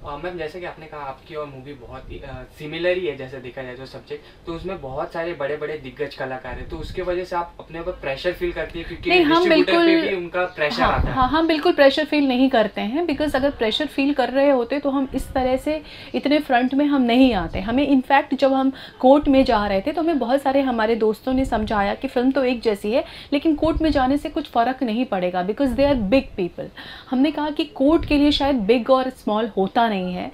Ma'am जैसे कि आपने कहा आपकी और मूवी बहुत ही सिमिलर ही है जैसे देखा जाए तो सब्जेक्ट, तो उसमें बहुत सारे बड़े बड़े दिग्गज कलाकार हैं, तो उसके वजह से आप अपने ऊपर प्रेशर फील करती है क्योंकि डिस्ट्रीब्यूटर पे भी उनका प्रेशर आता है? हाँ, हम बिल्कुल प्रेशर फील नहीं करते हैं, बिकॉज अगर प्रेशर फील कर रहे होते तो हम इस तरह से इतने फ्रंट में हम नहीं आते। हमें इनफैक्ट जब हम कोर्ट में जा रहे थे तो हमें बहुत सारे हमारे दोस्तों ने समझाया कि फ़िल्म तो एक जैसी है लेकिन कोर्ट में जाने से कुछ फ़र्क नहीं पड़ेगा, because they are big people. हमने कहा कि कोर्ट के लिए शायद बिग और स्मॉल होता नहीं है।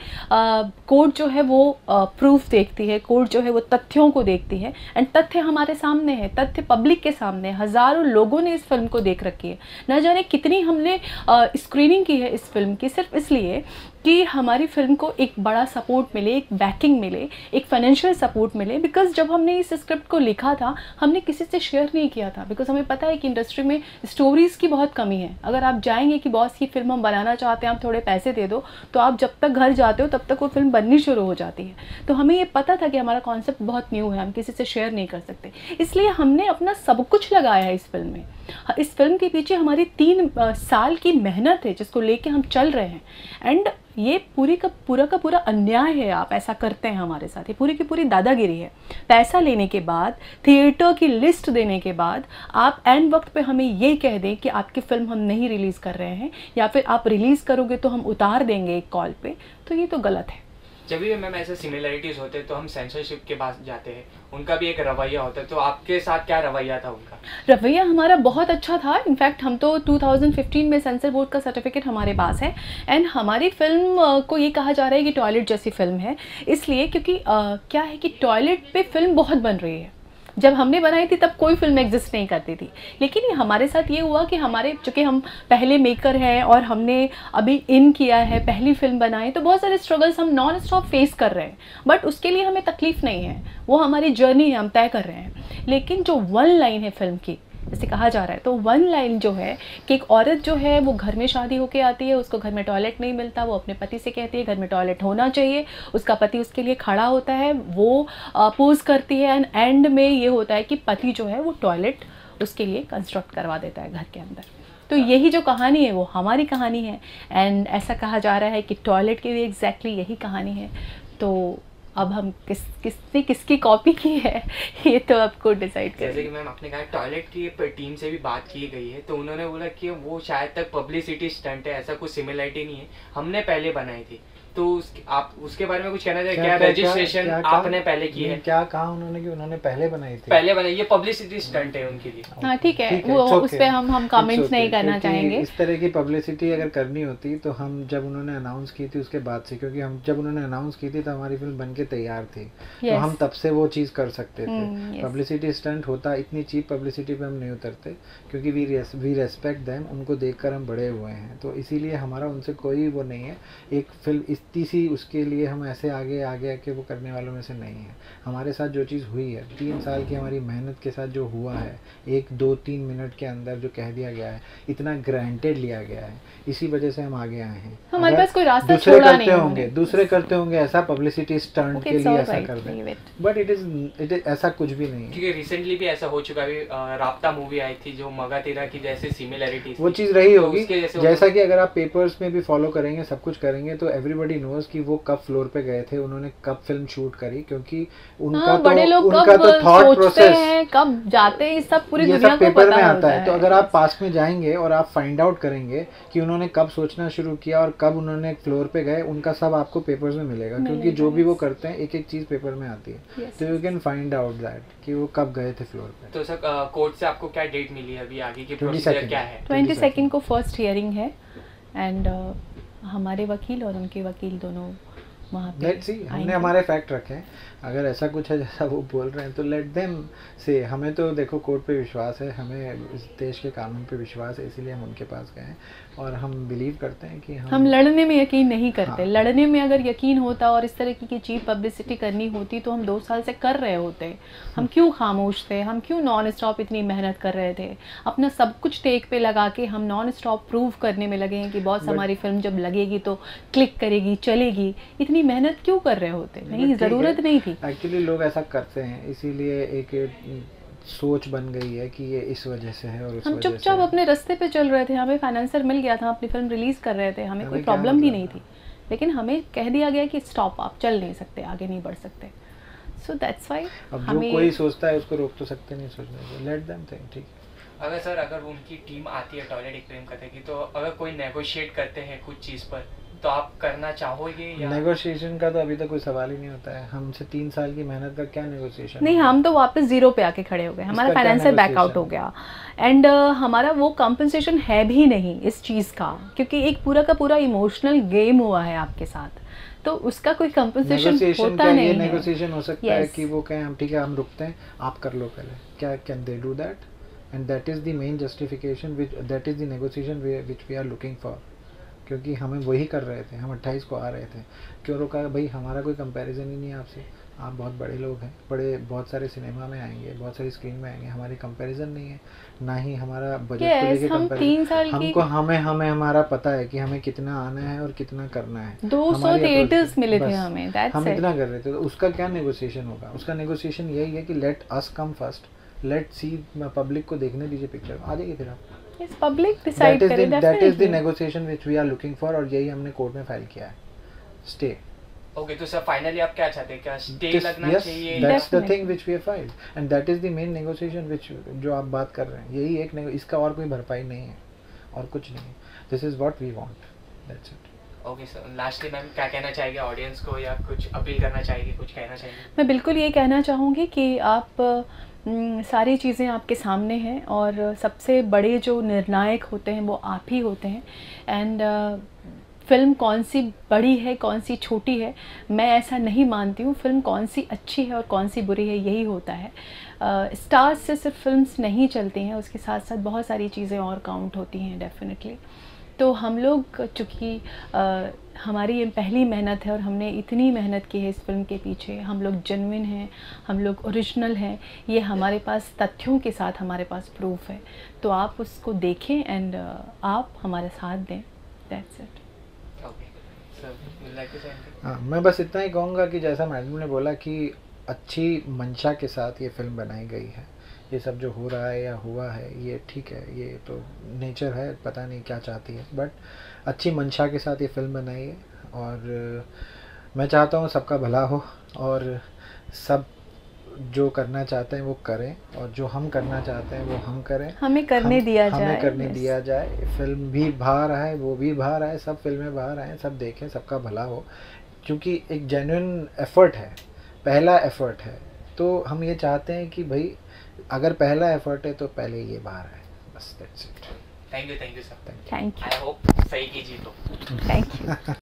कोर्ट जो है वो प्रूफ देखती है, कोर्ट जो है वो तथ्यों को देखती है, एंड तथ्य हमारे सामने है, तथ्य पब्लिक के सामने है। हज़ारों लोगों ने इस फिल्म को देख रखी है, न जाने कितनी हमने स्क्रीनिंग की है इस फिल्म की, सिर्फ इसलिए कि हमारी फिल्म को एक बड़ा सपोर्ट मिले, एक बैकिंग मिले, एक फाइनेंशियल सपोर्ट मिले। बिकॉज जब हमने इस स्क्रिप्ट को लिखा था हमने किसी से शेयर नहीं किया था, बिकॉज हमें पता है कि इंडस्ट्री में स्टोरीज़ की बहुत कमी है। अगर आप जाएंगे कि बॉस की फिल्म हम बनाना चाहते हैं, आप थोड़े पैसे दे दो, तो आप जब तक घर जाते हो तब तक वो फिल्म बननी शुरू हो जाती है। तो हमें ये पता था कि हमारा कॉन्सेप्ट बहुत न्यू है, हम किसी से शेयर नहीं कर सकते, इसलिए हमने अपना सब कुछ लगाया है इस फिल्म में। इस फिल्म के पीछे हमारी 3 साल की मेहनत है जिसको लेके हम चल रहे हैं। एंड ये पूरा का पूरा अन्याय है, आप ऐसा करते हैं हमारे साथ, ये पूरी की पूरी दादागिरी है। पैसा लेने के बाद, थिएटर की लिस्ट देने के बाद आप एंड वक्त पे हमें ये कह दें कि आपकी फ़िल्म हम नहीं रिलीज़ कर रहे हैं, या फिर आप रिलीज़ करोगे तो हम उतार देंगे एक कॉल पे, तो ये तो गलत है। जब भी मैम ऐसे सिमिलरिटीज होते हैं तो हम सेंसरशिप के पास जाते हैं, उनका भी एक रवैया होता है, तो आपके साथ क्या रवैया था उनका? रवैया हमारा बहुत अच्छा था। इनफैक्ट हम तो 2015 में सेंसर बोर्ड का सर्टिफिकेट हमारे पास है, एंड हमारी फिल्म को ये कहा जा रहा है कि टॉयलेट जैसी फिल्म है, इसलिए क्योंकि क्या है कि टॉयलेट पे फिल्म बहुत बन रही है। जब हमने बनाई थी तब कोई फिल्म एग्जिस्ट नहीं करती थी, लेकिन ये हमारे साथ ये हुआ कि हमारे चूँकि हम पहले मेकर हैं और हमने अभी इन किया है, पहली फिल्म बनाई, तो बहुत सारे स्ट्रगल्स हम नॉन स्टॉप फेस कर रहे हैं, बट उसके लिए हमें तकलीफ़ नहीं है, वो हमारी जर्नी है, हम तय कर रहे हैं। लेकिन जो वन लाइन है फिल्म की, जैसे कहा जा रहा है, तो वन लाइन जो है कि एक औरत जो है वो घर में शादी होके आती है, उसको घर में टॉयलेट नहीं मिलता, वो अपने पति से कहती है घर में टॉयलेट होना चाहिए, उसका पति उसके लिए खड़ा होता है, वो अपोज करती है, एंड एंड में ये होता है कि पति जो है वो टॉयलेट उसके लिए कंस्ट्रक्ट करवा देता है घर के अंदर। तो यही जो कहानी है वो हमारी कहानी है, एंड ऐसा कहा जा रहा है कि टॉयलेट की भी एग्जैक्टली यही कहानी है। तो अब हम किसने किसकी कॉपी की है ये तो आपको डिसाइड करें। जैसे कि मैम आपने कहा टॉयलेट की टीम से भी बात की गई है, तो उन्होंने बोला कि वो शायद तक पब्लिसिटी स्टंट है, ऐसा कुछ सिमिलरिटी नहीं है, हमने पहले बनाई थी। तो आप उसके बारे में कुछ कहना चाहिए? क्या रजिस्ट्रेशन आपने पहले की है? क्या कहा उन्होंने कि उन्होंने पहले बनाई थी? पहले बनाई, ये पब्लिसिटी स्टंट है उनके लिए। हाँ ठीक है, वो उस पे हम कमेंट्स नहीं करना चाहेंगे। इस तरह की पब्लिसिटी अगर करनी होती तो हम जब उन्होंने अनाउंस की थी उसके बाद से, क्योंकि हम जब उन्होंने अनाउंस की थी तो हमारी फिल्म बन के तैयार थी, तो हम तब से वो चीज़ कर सकते थे। पब्लिसिटी स्टंट होता, इतनी चीप पब्लिसिटी पे हम नहीं उतरते, क्योंकि वी रेस्पेक्ट देम, उनको देखकर हम बड़े हुए हैं, तो इसीलिए हमारा उनसे कोई वो नहीं है। एक फिल्म इतनी सी उसके लिए हम ऐसे आगे आके वो करने वालों में से नहीं है। हमारे साथ जो चीज़ हुई है 3 साल की हमारी मेहनत के साथ जो हुआ है, 1-2-3 मिनट के अंदर जो कह दिया गया है, इतना ग्रांटेड लिया गया है, इसी वजह से हम आगे आए हैं। हमारे पास कोई रास्ता दूसरे छोड़ा करते नहीं होंगे, दूसरे करते होंगे ऐसा पब्लिसिटी स्टंट के लिए ऐसा कर दें, बट इट इज ऐसा कुछ भी नहीं है। क्योंकि रिसेंटली भी ऐसा हो चुका है, राब्ता मूवी आई थी जो मगा तेरा की जैसे सिमिलरिटीज, वो चीज़ रही होगी। जैसा कि अगर आप पेपर्स में भी फॉलो करेंगे, सब कुछ करेंगे, तो एवरीबडी नोज कि वो कब फ्लोर पे गए थे, उन्होंने कब फिल्म शूट करी, क्योंकि उनका तो थॉट प्रोसेस है, कब जाते हैं, सब पूरी दुनिया को पेपर पता में आता है। तो अगर आप पास में जाएंगे और आप फाइंड आउट करेंगे कि उन्होंने कब सोचना शुरू किया और कब उन्होंने फ्लोर पे गए, उनका सब आपको पेपर्स में मिलेगा, क्योंकि जो भी वो करते हैं एक एक चीज़ पेपर में आती है, तो you can find out that कि वो कब गए थे फ्लोर पे। तो सर कोर्ट से आपको क्या डेट मिली है, अभी आगे की प्रोसीजर क्या है? 22 को फर्स्ट हियरिंग है, एंड हमारे वकील और उनके वकील दोनों वहाँ पे। लेट्स सी, हमने हमारे फैक्ट रखे हैं, अगर ऐसा कुछ है जैसा वो बोल रहे हैं तो लेट देम से। हमें तो देखो कोर्ट पे विश्वास है, हमें इस देश के कानून पे विश्वास है, इसीलिए हम उनके पास गए हैं, और हम बिलीव करते हैं कि हम लड़ने में यकीन नहीं करते। हाँ। लड़ने में अगर यकीन होता और इस तरह की चीप पब्लिसिटी करनी होती तो हम 2 साल से कर रहे होते। हम क्यों खामोश थे, हम क्यों नॉन स्टॉप इतनी मेहनत कर रहे थे, अपना सब कुछ टेक पे लगा के हम नॉन स्टॉप प्रूव करने में लगे हैं कि बॉस हमारी फिल्म जब लगेगी तो क्लिक करेगी, चलेगी। इतनी मेहनत क्यों कर रहे होते? नहीं, ज़रूरत नहीं थी। एक्चुअली लोग ऐसा करते हैं, इसीलिए एक सोच बन गई है कि ये इस वजह से है और उस वजह से। हम चुपचाप अपने रास्ते पे चल रहे थे, हमें फाइनेंसर मिल गया था, अपनी फिल्म रिलीज कर रहे थे, हमें कोई प्रॉब्लम भी नहीं थी। लेकिन हमें कह दिया गया कि स्टॉप, आप चल नहीं सकते, आगे नहीं बढ़ सकते। सो दैट्स वाई अब जो कोई सोचता है उसको रोक तो सकते नहीं सोचने से, लेट देम थिंक, ठीक है। अगर सर अगर उनकी टीम आती है टॉयलेट एक प्रेम कथा की, तो अगर कोई नेगोशिएट करते हैं कुछ चीज़ पर, तो आप करना चाहोगे या? नेगोशिएशन का तो अभी तक कोई सवाल ही नहीं होता है। हमसे 3 साल की मेहनत का क्या नेगोशिएशन? नहीं, हम तो वापस जीरो पे आके खड़े हो गए, हमारा फाइनेंशियल बैकआउट हो गया एंड हमारा वो कंपनसेशन है भी नहीं इस चीज़ का, क्योंकि एक पूरा का पूरा इमोशनल गेम हुआ है आपके साथ, तो उसका कोई कंपनसेशन होता नहीं है। नेगोशिएशन हो सकता है कि वो कहें हम ठीक है हम रुकते हैं, आप कर लो पहले, क्या can they do that? And that is the main justification which that is the negotiation which we are looking for, क्योंकि हमें वही कर रहे थे, हम 28 को आ रहे थे। क्यों रोका भाई? हमारा कोई कंपैरिजन ही नहीं है आपसे, आप बहुत बड़े लोग हैं, बहुत सारे सिनेमा में आएंगे, बहुत सारी स्क्रीन में आएंगे, हमारी कंपैरिजन नहीं है, ना ही हमारा बजट को लेके कंपैरिजन। हमको हमें हमारा पता है कि हमें कितना आना है और कितना करना है। 200 थिएटर्स मिले थे हमें, हम इतना कर रहे थे, तो उसका क्या नेगोशिएशन होगा? उसका नेगोशिएशन यही है कि let us come first, let see, public को देखने दीजिए पिक्चर, आ जाइए फिर आप। Yes, public decide करे, that is the negotiation which we are looking for, और यही हमने कोर्ट में फाइल किया है, स्टे। ओके, तो सर फाइनली आप क्या चाहते हैं, क्या स्टे लगना चाहिए? That's the thing which we have filed, and that is the main negotiation which जो आप बात कर रहे हैं, यही एक इसका और कोई भरपाई नहीं है और कुछ नहीं है। This is what we want, that's it. Okay sir, lastly ma'am क्या कहना चाहेंगे ऑडियंस को, या कुछ अपील करना चाहेंगे, कुछ कहना चाहेंगे? मैं बिल्कुल ये कहना चाहूँगी कि आप सारी चीज़ें आपके सामने हैं, और सबसे बड़े जो निर्णायक होते हैं वो आप ही होते हैं। एंड फ़िल्म कौन सी बड़ी है, कौन सी छोटी है, मैं ऐसा नहीं मानती हूँ। फ़िल्म कौन सी अच्छी है और कौन सी बुरी है, यही होता है। स्टार्स से सिर्फ फिल्म्स नहीं चलती हैं, उसके साथ साथ बहुत सारी चीज़ें और काउंट होती हैं डेफिनेटली। तो हम लोग चूँकि हमारी ये पहली मेहनत है और हमने इतनी मेहनत की है इस फिल्म के पीछे, हम लोग जेन्युइन हैं, हम लोग ओरिजिनल हैं, ये हमारे पास तथ्यों के साथ हमारे पास प्रूफ है। तो आप उसको देखें एंड आप हमारे साथ दें, दैट्स इट। हाँ, मैं बस इतना ही कहूँगा कि जैसा मैडम ने बोला कि अच्छी मंशा के साथ ये फिल्म बनाई गई है। ये सब जो हो रहा है या हुआ है ये ठीक है, ये तो नेचर है, पता नहीं क्या चाहती है, बट अच्छी मंशा के साथ ये फिल्म बनाई है। और मैं चाहता हूँ सबका भला हो और सब जो करना चाहते हैं वो करें, और जो हम करना चाहते हैं वो हम करें, हमें करने दिया जाए, हमें करने दिया जाए। फिल्म भी बाहर आए, वो भी बाहर आए, सब फिल्में बाहर आए, सब देखें, सबका भला हो, क्योंकि एक जेन्युइन एफर्ट है, पहला एफर्ट है। तो हम ये चाहते हैं कि भाई अगर पहला एफर्ट है तो पहले ये बाहर आए, बस that's it. Thank you sir, thank you. I hope सही कीजिए तो। Thank you.